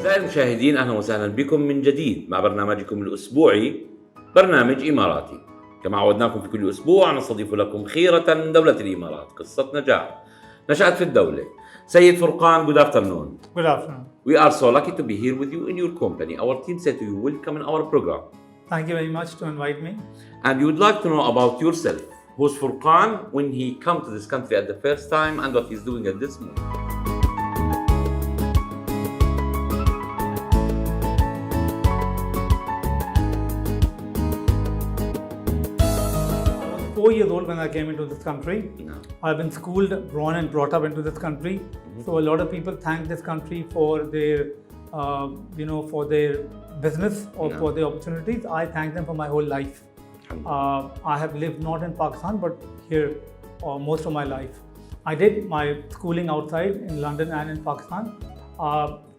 أعزائي المشاهدين، أهلا وسهلا بكم من جديد مع برنامجكم الأسبوعي برنامج إماراتي. كما عودناكم في كل أسبوع نستضيف لكم خيرة من دولة الإمارات، قصة نجاح نشأت في الدولة. سيد فرقان, good afternoon. Good afternoon. We are so lucky to be here with you in your company. Our team said to you, welcome in our program. Thank you very much to invite me. And you would like to know about yourself. Who's Furqan, when he come to this country at the first time, and what he's doing at this moment. 4 years old when I came into this country. No. I've been schooled, born and brought up into this country. So a lot of people thank this country for their, for their business or for their opportunities. I thank them for my whole life. I have lived not in Pakistan but here most of my life. I did my schooling outside in London and in Pakistan.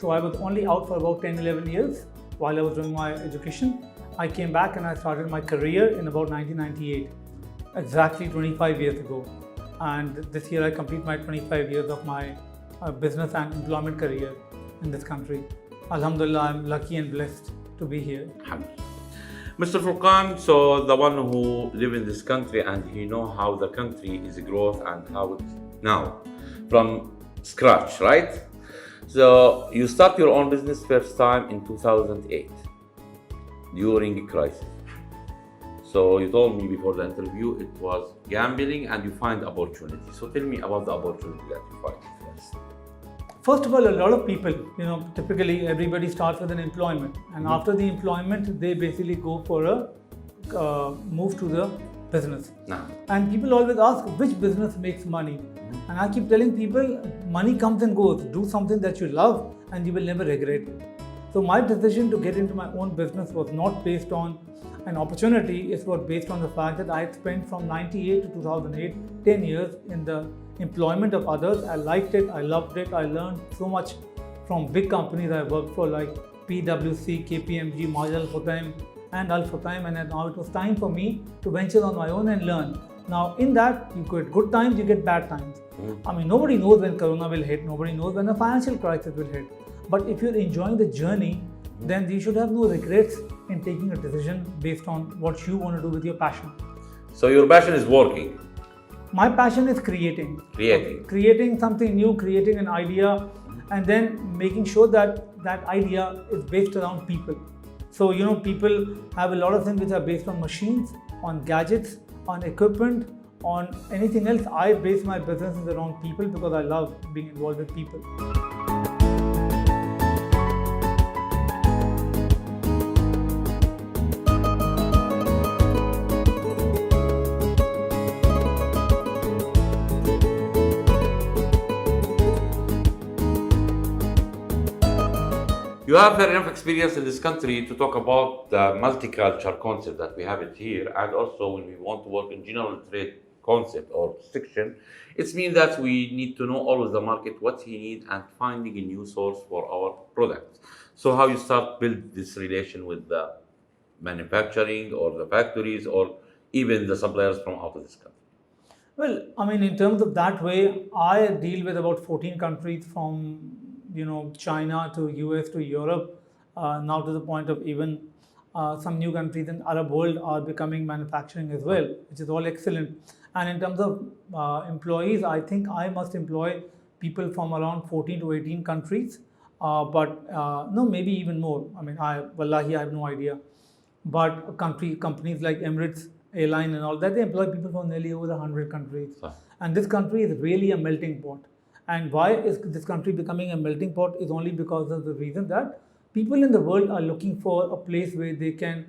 So I was only out for about 10-11 years while I was doing my education. I came back and I started my career in about 1998. Exactly 25 years ago, and this year I complete my 25 years of my business and employment career in this country. Alhamdulillah, I'm lucky and blessed to be here. Mr. Furqan, so the one who live in this country and you know how the country is growth and how it's now from scratch, right? So you start your own business first time in 2008 during a crisis. So you told me before the interview it was gambling and you find opportunity. So tell me about the opportunity that you find first. First of all, a lot of people, typically everybody starts with an employment, and after the employment, they basically go for a move to the business. And people always ask, which business makes money? And I keep telling people, money comes and goes. Do something that you love and you will never regret it. So my decision to get into my own business was not based on an opportunity, it was based on the fact that I had spent from 98 to 2008, 10 years in the employment of others. I liked it, I loved it, I learned so much from big companies I worked for like PwC, KPMG, Marjal Futtaim and Al Futtaim, and now it was time for me to venture on my own and learn. Now in that, you get good times, you get bad times. I mean, nobody knows when Corona will hit, nobody knows when a financial crisis will hit. But if you're enjoying the journey, then you should have no regrets in taking a decision based on what you want to do with your passion. So your passion is working? My passion is creating. Creating something new, creating an idea, and then making sure that that idea is based around people. So, people have a lot of things which are based on machines, on gadgets, on equipment, on anything else. I base my businesses around people because I love being involved with people. You have very enough experience in this country to talk about the multicultural concept that we have it here, and also when we want to work in general trade concept or section, it means that we need to know always the market, what he needs, and finding a new source for our products. So how you start build this relation with the manufacturing or the factories or even the suppliers from out of this country? Well, I mean, in terms of that way, I deal with about 14 countries from China to US to Europe, now to the point of even some new countries in Arab world are becoming manufacturing as well, which is all excellent. And in terms of employees, I think I must employ people from around 14 to 18 countries, no, maybe even more. I mean, wallahi, I have no idea. But companies like Emirates Airline and all that, they employ people from nearly over 100 countries. And this country is really a melting pot. And why is this country becoming a melting pot is only because of the reason that people in the world are looking for a place where they can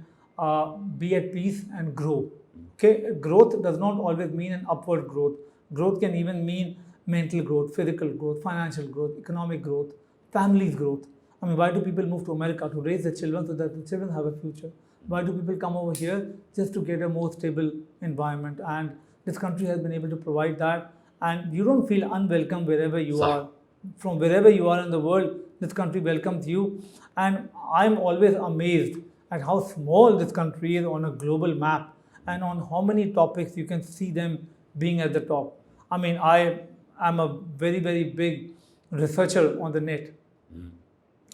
be at peace and grow. Okay, growth does not always mean an upward growth. Growth can even mean mental growth, physical growth, financial growth, economic growth, families growth. I mean, why do people move to America to raise their children so that the children have a future? Why do people come over here just to get a more stable environment? And this country has been able to provide that. And you don't feel unwelcome wherever you are. From wherever you are in the world, this country welcomes you. And I'm always amazed at how small this country is on a global map and on how many topics you can see them being at the top. I mean, I am a very, very big researcher on the net.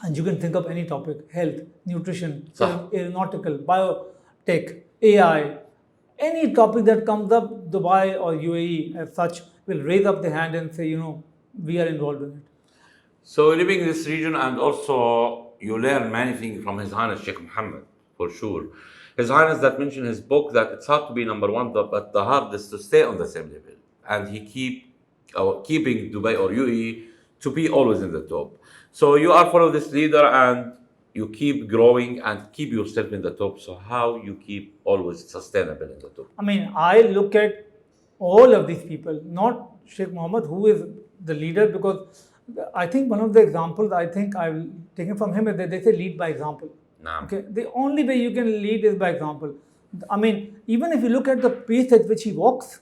And you can think of any topic: health, nutrition, صح. aeronautical, biotech, AI. Any topic that comes up, Dubai or UAE as such will raise up the hand and say, we are involved in it. So living in this region, and also you learn many things from His Highness Sheikh Mohammed, for sure. His Highness that mentioned in his book that it's hard to be number one, but the hardest to stay on the same level. And he keeping Dubai or UAE to be always in the top. So you are follow this leader and you keep growing and keep yourself in the top. So how you keep always sustainable in the top? I mean, I look at all of these people, not Sheikh Mohammed, who is the leader, because I think one of the examples I think I've taken from him is that they say lead by example. Naam. Okay, the only way you can lead is by example. I mean, even if you look at the pace at which he walks,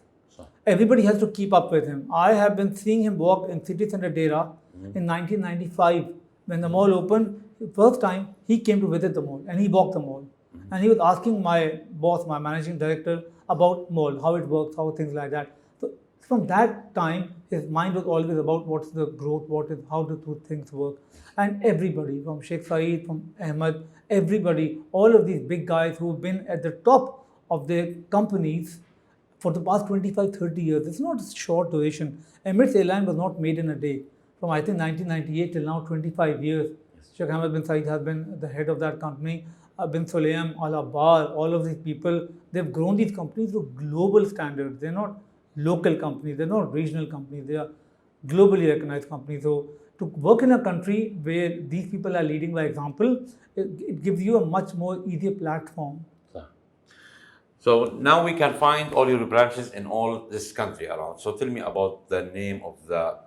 everybody has to keep up with him. I have been seeing him walk in City Center Dera in 1995 when the mall opened. First time he came to visit the mall and he walked the mall. And he was asking my boss, my managing director, about mall, how it works, how things like that. So from that time, his mind was always about what's the growth, how do things work. And everybody, from Sheikh Saeed, from Ahmed, everybody, all of these big guys who've been at the top of their companies for the past 25, 30 years. It's not a short duration. Emirates Airline was not made in a day. From I think 1998 till now, 25 years. Sheikh Ahmed bin Saeed has been the head of that company. Bin Sulaim, Al-Abbar, all of these people, they've grown these companies to global standards. They're not local companies, they're not regional companies, they are globally recognized companies. So to work in a country where these people are leading by example, it gives you a much more easier platform. So now we can find all your branches in all this country around. So tell me about the name of the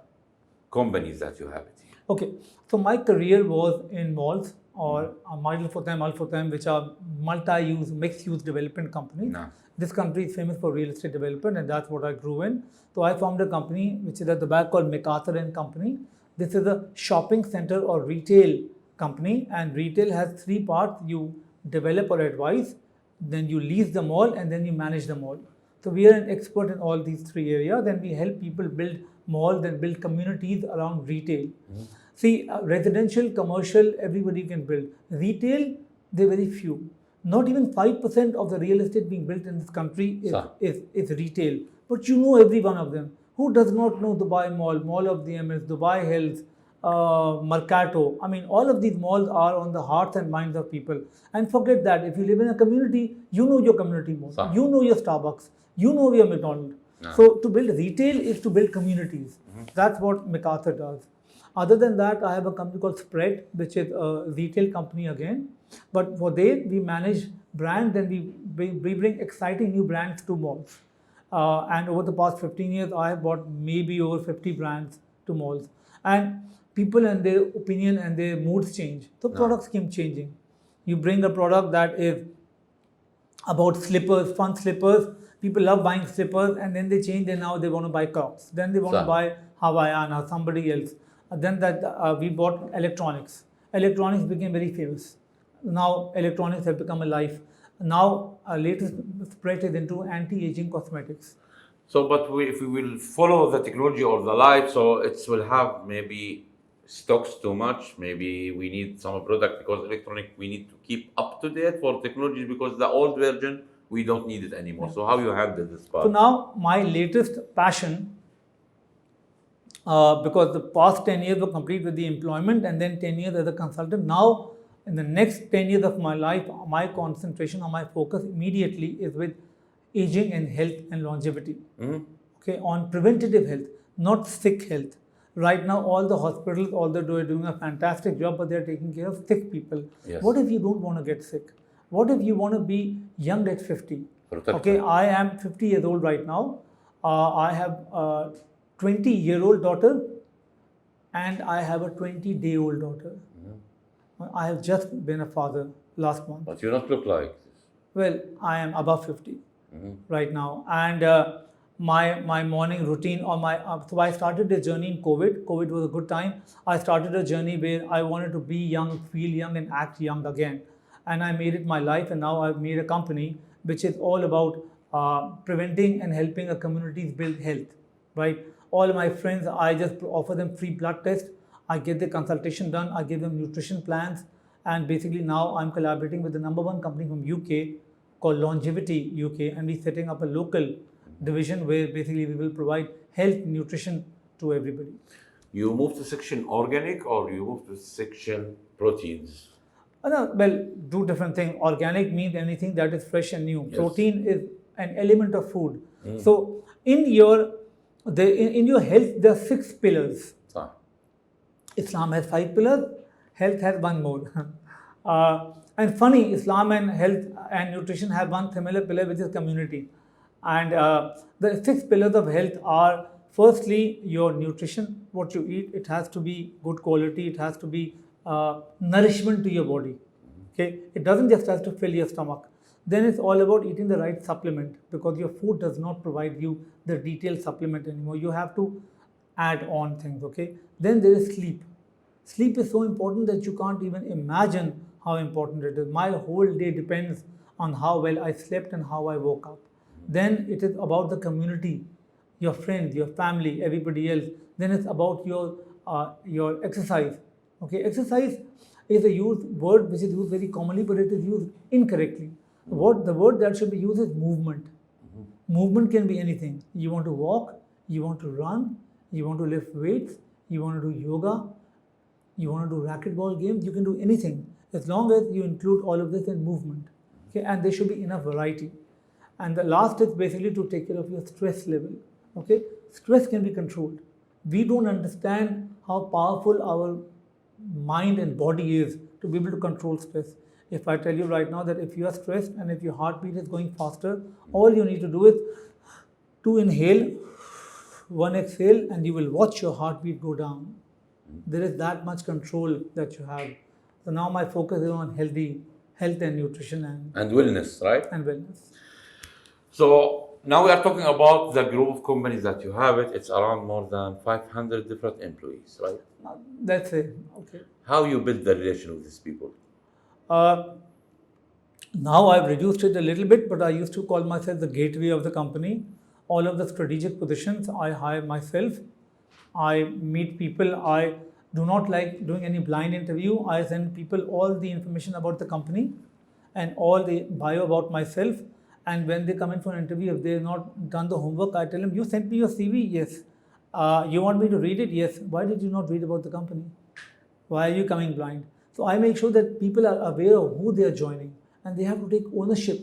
companies that you have. Okay, so my career was in malls or Al Futtaim, which are multi-use, mixed-use development companies. No. This country is famous for real estate development, and that's what I grew in. So I formed a company which is at the back called Mcarthur and Company. This is a shopping center or retail company, and retail has three parts: you develop or advise, then you lease the mall, and then you manage the mall. So we are an expert in all these three areas. Then we help people build malls and build communities around retail. See, residential, commercial, everybody can build. Retail, they're very few. Not even 5% of the real estate being built in this country is retail. But you know every one of them. Who does not know Dubai Mall, Mall of the Emirates, Dubai Hills, Mercato? I mean, all of these malls are on the hearts and minds of people. And forget that, if you live in a community, you know your community mall. You know your Starbucks. You know your McDonald's. So to build retail is to build communities. That's what Mcarthur does. Other than that, I have a company called Spread, which is a retail company again. But for that, we manage brands and we bring exciting new brands to malls. And over the past 15 years, I have brought maybe over 50 brands to malls. And people and their opinion and their moods change. So products keep changing. You bring a product that is about slippers, fun slippers. People love buying slippers, and then they change, and now they want to buy Crocs. Then they want to buy Hawaiian or somebody else. Then we bought electronics. Electronics became very famous. Now electronics have become a life. Now our latest spread is into anti-aging cosmetics. So, but if we will follow the technology or the life, so it will have maybe stocks too much. Maybe we need some product because electronic we need to keep up to date for technology because the old version we don't need it anymore. So how you handle this part? So now my latest passion, because the past 10 years were complete with the employment and then 10 years as a consultant. Now in the next 10 years of my life, my concentration or my focus immediately is with aging and health and longevity. Okay, on preventative health, not sick health. Right now, all the hospitals, although they're doing a fantastic job, but they're taking care of sick people. Yes. What if you don't want to get sick? What if you want to be young at 50? Okay, I am 50 years old right now. I have a 20-year-old daughter and I have a 20-day-old daughter. I have just been a father last month. But you don't look like this. Well, I am above 50 right now. And my morning routine or so I started a journey in COVID. COVID was a good time. I started a journey where I wanted to be young, feel young and act young again. And I made it my life, and now I've made a company which is all about preventing and helping a communities build health, right? All my friends, I just offer them free blood tests. I get the consultation done, I give them nutrition plans, and basically now I'm collaborating with the number one company from UK called Longevity UK, and we're setting up a local division where basically we will provide health nutrition to everybody. You move to section organic or you move to section proteins? No, well, two different things. Organic means anything that is fresh and new. Yes. Protein is an element of food. So in your health, there are 6 pillars. Ah. Islam has 5 pillars. Health has 1 more. And funny, Islam and health and nutrition have one similar pillar, which is community. And the 6 pillars of health are, firstly, your nutrition, what you eat. It has to be good quality. It has to be nourishment to your body. Okay, it doesn't just have to fill your stomach. Then it's all about eating the right supplement, because your food does not provide you the detailed supplement anymore. You have to add on things. Okay. Then there is sleep. Sleep is so important that you can't even imagine how important it is. My whole day depends on how well I slept and how I woke up. Then it is about the community, your friends, your family, everybody else. Then it's about your exercise. Okay, exercise is a word which is used very commonly, but it is used incorrectly. The word that should be used is movement. Movement can be anything. You want to walk, you want to run, you want to lift weights, you want to do yoga, you want to do racquetball games, you can do anything as long as you include all of this in movement. Okay, and there should be enough variety. And the last is basically to take care of your stress level. Okay, stress can be controlled. We don't understand how powerful our mind and body is to be able to control stress. If I tell you right now that if you are stressed and if your heartbeat is going faster, all you need to do is 2 inhale, 1 exhale, and you will watch your heartbeat go down. There is that much control that you have. So now my focus is on health and nutrition and wellness, right? And wellness. So now we are talking about the group of companies that you have. It's around more than 500 different employees, right? That's it. Okay. How you build the relation with these people? Now I've reduced it a little bit, but I used to call myself the gateway of the company. All of the strategic positions I hire myself. I meet people. I do not like doing any blind interview. I send people all the information about the company and all the bio about myself. And when they come in for an interview, if they have not done the homework, I tell them, you sent me your CV? Yes. You want me to read it? Yes. Why did you not read about the company? Why are you coming blind? So I make sure that people are aware of who they are joining, and they have to take ownership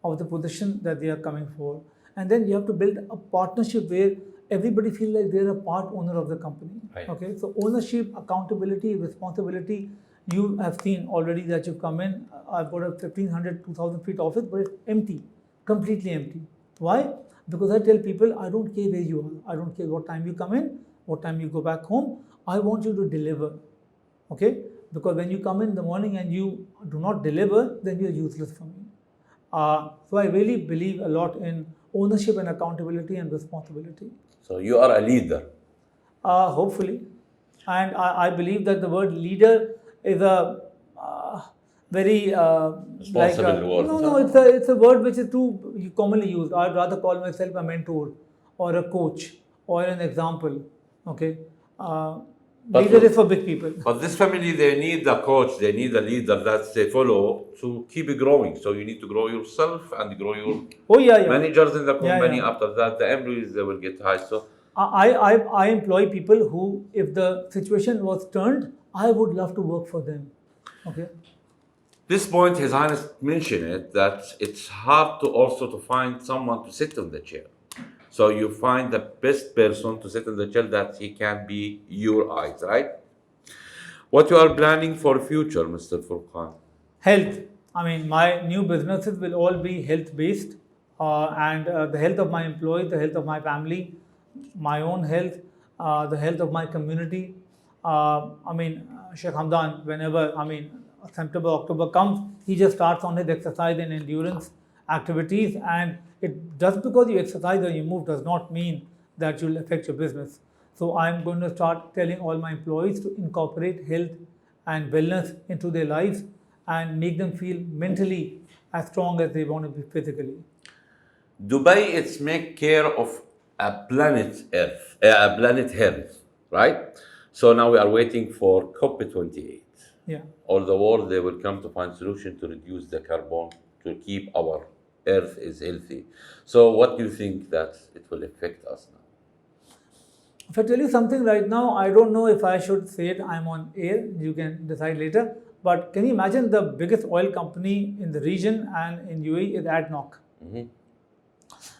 of the position that they are coming for. And then you have to build a partnership where everybody feels like they're a part owner of the company. Right. Okay, so ownership, accountability, responsibility. You have seen already that you've come in. I've got a 1,500, 2,000 feet office, but it's empty, completely empty. Why? Because I tell people, I don't care where you are. I don't care what time you come in, what time you go back home. I want you to deliver. Okay? Because when you come in the morning and you do not deliver, then you're useless for me. So I really believe a lot in ownership and accountability and responsibility. So you are a leader. Hopefully. And I believe that the word leader is a very responsible word. No, it's a word which is too commonly used. I'd rather call myself a mentor or a coach or an example. Okay. Leader is for big people. But this family, they need a coach, they need a leader that they follow to keep it growing. So you need to grow yourself and grow your managers in the company. Yeah. After that, the employees, they will get high. So I employ people who, if the situation was turned, I would love to work for them. Okay. This point, His Highness mentioned it, that it's hard to find someone to sit on the chair. So you find the best person to sit in the chair that he can be your eyes, right? What you are planning for future, Mr. Furqan? Health. I mean, my new businesses will all be health-based, and the health of my employees, the health of my family, my own health, the health of my community. Sheikh Hamdan, whenever, September, October comes, he just starts on his exercise and endurance activities, and just because you exercise or you move does not mean that you'll affect your business. So I'm going to start telling all my employees to incorporate health and wellness into their lives and make them feel mentally as strong as they want to be physically. Dubai, it's make care of a planet Earth, a planet Earth, right? So now we are waiting for COP28. Yeah. All the world, they will come to find solution to reduce the carbon to keep our earth is healthy. So what do you think that it will affect us now? If I tell you something right now, I don't know if I should say it. I'm on air. You can decide later. But can you imagine the biggest oil company in the region and in UAE is ADNOC? Mm-hmm.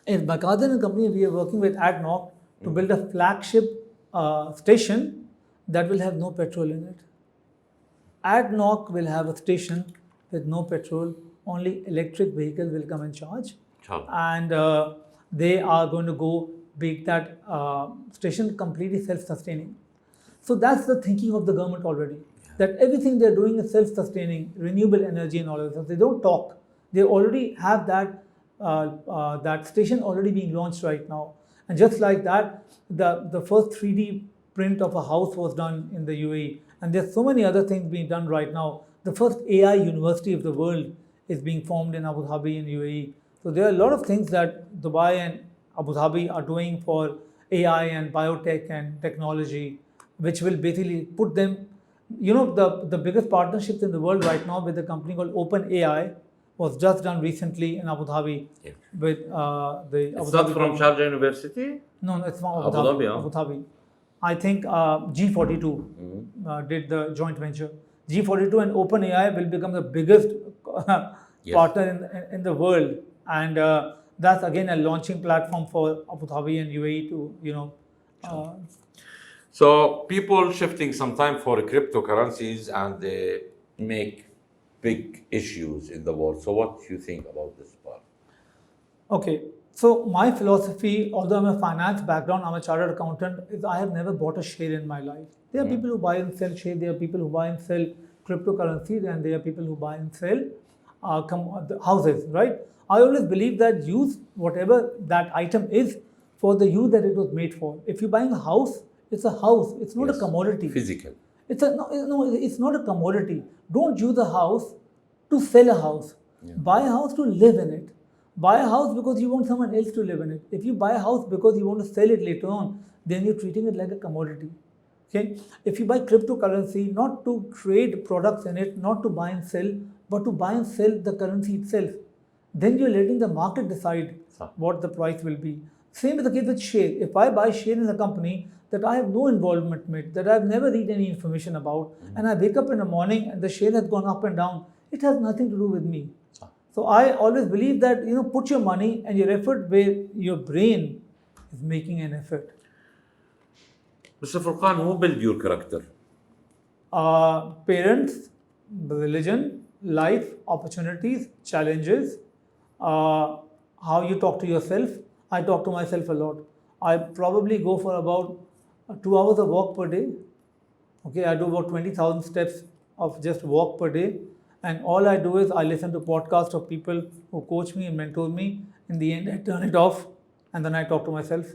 In Mcarthur company, we are working with ADNOC to build a flagship station that will have no petrol in it. ADNOC will have a station with no petrol. Only electric vehicles will come and charge. And they are going to go make that station completely self-sustaining. So that's the thinking of the government already. That everything they're doing is self-sustaining, renewable energy and all of that. They don't talk. They already have that that station already being launched right now. And just like that, the first 3D print of a house was done in the UAE. And there's so many other things being done right now. The first AI university of the world is being formed in Abu Dhabi in UAE. So there are a lot of things that Dubai and Abu Dhabi are doing for AI and biotech and technology, which will basically put them, you know, the biggest partnerships in the world right now with a company called OpenAI was just done recently in Abu Dhabi with the It's Abu not Dhabi from government. Sharjah University? No, it's from Abu Dhabi, huh? Abu Dhabi. I think G42 did the joint venture. G42 and OpenAI will become the biggest partner in the world. And that's again a launching platform for Abu Dhabi and UAE to, you know. So people shifting sometime for cryptocurrencies and they make big issues in the world. So what do you think about this part? Okay, so my philosophy, although I'm a finance background, I'm a chartered accountant, is I have never bought a share in my life. There are people who buy and sell shares, there are people who buy and sell cryptocurrencies, and there are people who buy and sell houses, right? I always believe that use whatever that item is for the use that it was made for. If you're buying a house, it's a house, it's not a commodity. Physical. It's it's not a commodity. Don't use a house to sell a house. Buy a house to live in it. Buy a house because you want someone else to live in it. If you buy a house because you want to sell it later on, then you're treating it like a commodity. Okay? If you buy cryptocurrency, not to trade products in it, not to buy and sell, but to buy and sell the currency itself, then you're letting the market decide what the price will be. Same is the case with share. If I buy share in a company that I have no involvement with, that I've never read any information about, and I wake up in the morning and the share has gone up and down, it has nothing to do with me. So I always believe that, you know, put your money and your effort where your brain is making an effort. Mr. Furqan, who built your character? Parents, religion, life, opportunities, challenges, how you talk to yourself. I talk to myself a lot. I probably go for about 2 hours of walk per day. Okay, I do about 20,000 steps of just walk per day. And all I do is I listen to podcasts of people who coach me and mentor me. In the end, I turn it off and then I talk to myself.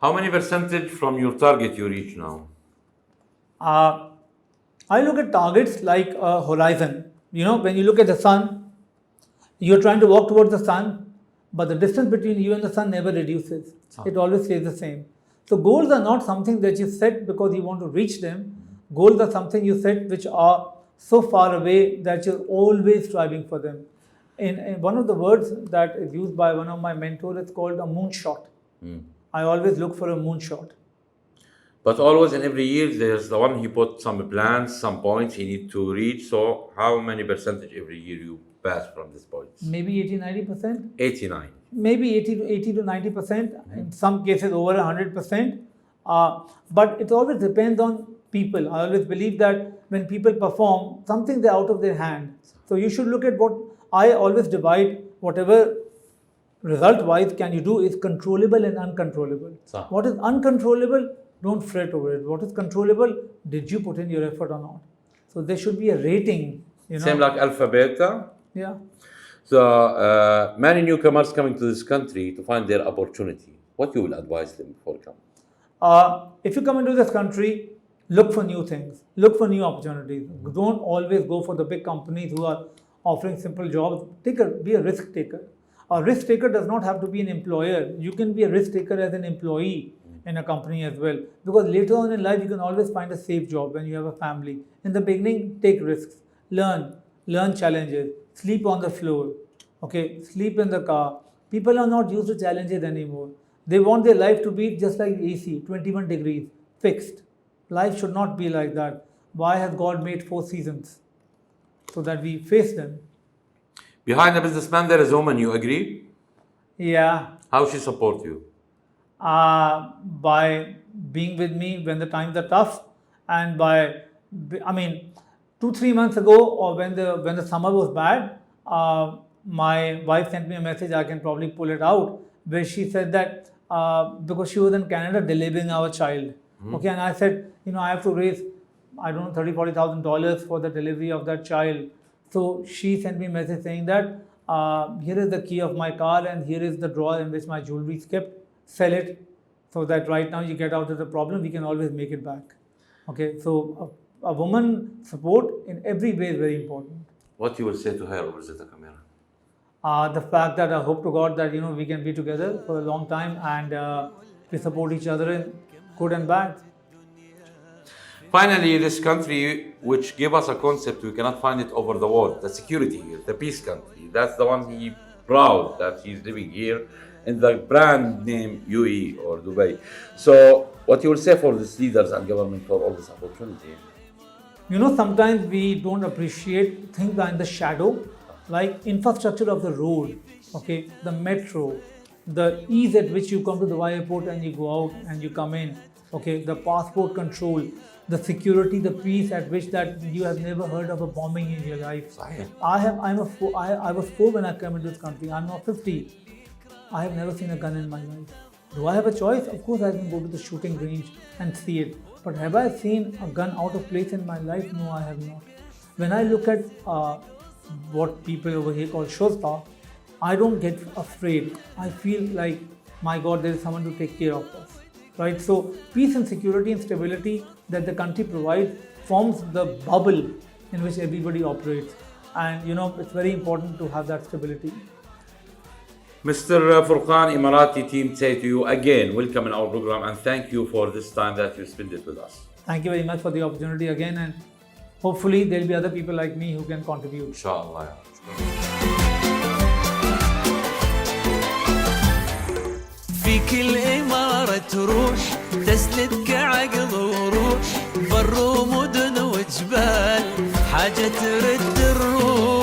How many percentage from your target you reach now? I look at targets like a horizon. You know, when you look at the sun, you're trying to walk towards the sun, but the distance between you and the sun never reduces. It always stays the same. So goals are not something that you set because you want to reach them. Goals are something you set which are so far away that you're always striving for them. In one of the words that is used by one of my mentors, it's called a moonshot. I always look for a moonshot. But always in every year, there's the one he put some plans, some points he need to reach. So how many percentage every year you pass from this points? Maybe 80-90%. 89. Maybe 80 to 90%. In some cases over 100%. But it always depends on people. I always believe that when people perform, something they're out of their hand. So you should look at what I always divide whatever result-wise can you do is controllable and uncontrollable. What is uncontrollable, don't fret over it. What is controllable, did you put in your effort or not? So there should be a rating. You know? Same like alpha, beta. Yeah. So many newcomers coming to this country to find their opportunity. What you will advise them before coming? If you come into this country, look for new things. Look for new opportunities. Don't always go for the big companies who are offering simple jobs. Be a risk taker. A risk taker does not have to be an employer. You can be a risk taker as an employee. in a company as well. Because later on in life, you can always find a safe job when you have a family. In the beginning, take risks, learn challenges, sleep on the floor, okay, sleep in the car. People are not used to challenges anymore. They want their life to be just like AC, 21 degrees, fixed. Life should not be like that. Why has God made 4 seasons? So that we face them. Behind a businessman, there is a woman, you agree? Yeah. How she support you? By being with me when the times are tough, and by, I mean, 2-3 months ago, or when the summer was bad, my wife sent me a message. I can probably pull it out, where she said that because she was in Canada delivering our child, okay, and I said, I have to raise, I don't know, $30,000-$40,000 for the delivery of that child. So she sent me a message saying that here is the key of my car, and here is the drawer in which my jewelry is kept. Sell it, so that right now you get out of the problem, we can always make it back. Okay, so a woman support in every way is very important. What you will say to her over the camera? The fact that I hope to God that we can be together for a long time, and we support each other in good and bad. Finally, this country which gave us a concept we cannot find it over the world, the security here, the peace country. That's the one he proud that he's living here in the brand name UAE or Dubai. So what you will say for these leaders and government for all this opportunity? Sometimes we don't appreciate things that are in the shadow, like infrastructure of the road, okay, the metro, the ease at which you come to the airport and you go out and you come in, okay, the passport control, the security, the peace at which that you have never heard of a bombing in your life. I was 4 when I came into this country. I'm now 50. I have never seen a gun in my life. Do I have a choice? Of course I can go to the shooting range and see it. But have I seen a gun out of place in my life? No, I have not. When I look at what people over here call shurta, I don't get afraid. I feel like, my God, there is someone to take care of us. Right? So peace and security and stability that the country provides forms the bubble in which everybody operates. And it's very important to have that stability. Mr. Furqan, Emirati team say to you again, welcome in our program, and thank you for this time that you spent it with us. Thank you very much for the opportunity again, and hopefully there will be other people like me who can contribute. Inshallah. في كل إمارة تروح تسلك عقل وروح، بر ومدن وجبال حاجة ترد الروح.